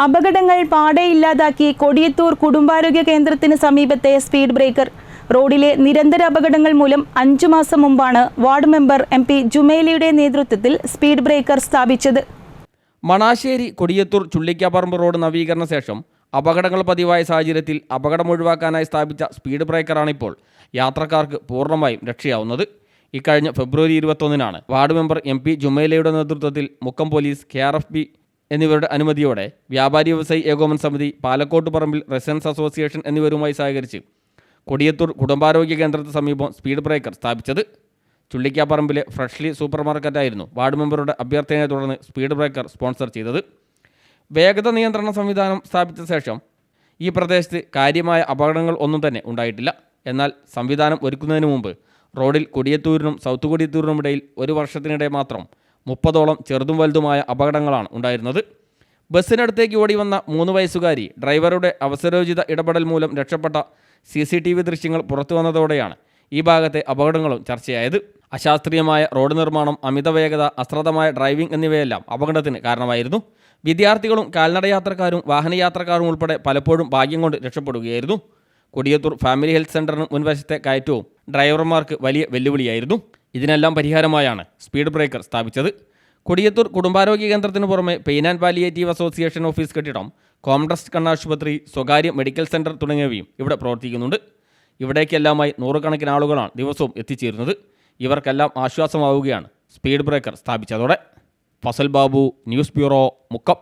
അപകടങ്ങൾ പാടെ ഇല്ലാതാക്കി കൊടിയത്തൂർ കുടുംബാരോഗ്യ കേന്ദ്രത്തിന് സമീപത്തെ സ്പീഡ് ബ്രേക്കർ. റോഡിലെ നിരന്തര അപകടങ്ങൾ മൂലം 5 മാസം മുമ്പാണ് വാർഡ് മെമ്പർ MP ജുമൈലയുടെ നേതൃത്വത്തിൽ സ്പീഡ് ബ്രേക്കർ സ്ഥാപിച്ചത്. മണാശ്ശേരി കൊടിയത്തൂർ ചുള്ളിക്കാപ്പറമ്പ് റോഡ് നവീകരണ ശേഷം അപകടങ്ങൾ പതിവായ സാഹചര്യത്തിൽ അപകടം ഒഴിവാക്കാനായി സ്ഥാപിച്ച സ്പീഡ് ബ്രേക്കറാണിപ്പോൾ യാത്രക്കാർക്ക് പൂർണ്ണമായും രക്ഷയാവുന്നത്. ഇക്കഴിഞ്ഞ ഫെബ്രുവരി 21-നാണ് വാർഡ് മെമ്പർ MP ജുമൈലയുടെ നേതൃത്വത്തിൽ മുക്കം പോലീസ്, KRFB എന്നിവരുടെ അനുമതിയോടെ വ്യാപാരി വ്യവസായി ഏകോപന സമിതി, പാലക്കോട്ട് പറമ്പിൽ റെസിഡൻസ് അസോസിയേഷൻ എന്നിവരുമായി സഹകരിച്ച് കൊടിയത്തൂർ കുടുംബാരോഗ്യ കേന്ദ്രത്തിന് സമീപം സ്പീഡ് ബ്രേക്കർ സ്ഥാപിച്ചത്. ചുള്ളിക്കാപ്പറമ്പിലെ ഫ്രഷ്ലി സൂപ്പർ മാർക്കറ്റായിരുന്നു വാർഡ് മെമ്പറുടെ അഭ്യർത്ഥനയെ തുടർന്ന് സ്പീഡ് ബ്രേക്കർ സ്പോൺസർ ചെയ്തത്. വേഗത നിയന്ത്രണ സംവിധാനം സ്ഥാപിച്ച ശേഷം ഈ പ്രദേശത്ത് കാര്യമായ അപകടങ്ങൾ ഒന്നും തന്നെ ഉണ്ടായിട്ടില്ല. എന്നാൽ സംവിധാനം ഒരുക്കുന്നതിന് മുമ്പ് റോഡിൽ കൊടിയത്തൂരിനും സൗത്ത് കൊടിയത്തൂരിനുമിടയിൽ 1 വർഷത്തിനിടെ മാത്രം 30ഓളം ചെറുതും വലുതുമായ അപകടങ്ങളാണ് ഉണ്ടായിരുന്നത്. ബസ്സിനടുത്തേക്ക് ഓടി വന്ന 3 വയസ്സുകാരി ഡ്രൈവറുടെ അവസരോചിത ഇടപെടൽ മൂലം രക്ഷപ്പെട്ട CCTV ദൃശ്യങ്ങൾ പുറത്തു വന്നതോടെയാണ് ഈ ഭാഗത്തെ അപകടങ്ങളും ചർച്ചയായത്. അശാസ്ത്രീയമായ റോഡ് നിർമ്മാണം, അമിത വേഗത, അശ്രദ്ധമായ ഡ്രൈവിംഗ് എന്നിവയെല്ലാം അപകടത്തിന് കാരണമായിരുന്നു. വിദ്യാർത്ഥികളും കാൽനടയാത്രക്കാരും വാഹനയാത്രക്കാരും ഉൾപ്പെടെ പലപ്പോഴും ഭാഗ്യം കൊണ്ട് രക്ഷപ്പെടുകയായിരുന്നു. കൊടിയത്തൂർ ഫാമിലി ഹെൽത്ത് സെൻ്ററിന് മുൻവശത്തെ കയറ്റവും ഡ്രൈവർമാർക്ക് വലിയ വെല്ലുവിളിയായിരുന്നു. ഇതിനെല്ലാം പരിഹാരമായാണ് സ്പീഡ് ബ്രേക്കർ സ്ഥാപിച്ചത്. കൊടിയത്തൂർ കുടുംബാരോഗ്യ കേന്ദ്രത്തിന് പുറമെ pain and palliative association office കെട്ടിടം, കോംട്രസ്റ്റ് കണ്ണാശുപത്രി, സ്വകാര്യ മെഡിക്കൽ സെൻ്റർ തുടങ്ങിയവയും ഇവിടെ പ്രവർത്തിക്കുന്നുണ്ട്. ഇവിടേക്കെല്ലാമായി നൂറുകണക്കിന് ആളുകളാണ് ദിവസവും എത്തിച്ചേരുന്നത്. ഇവർക്കെല്ലാം ആശ്വാസമാവുകയാണ് സ്പീഡ് ബ്രേക്കർ സ്ഥാപിച്ചതോടെ. Fasal Babu, news bureau, Mukkam.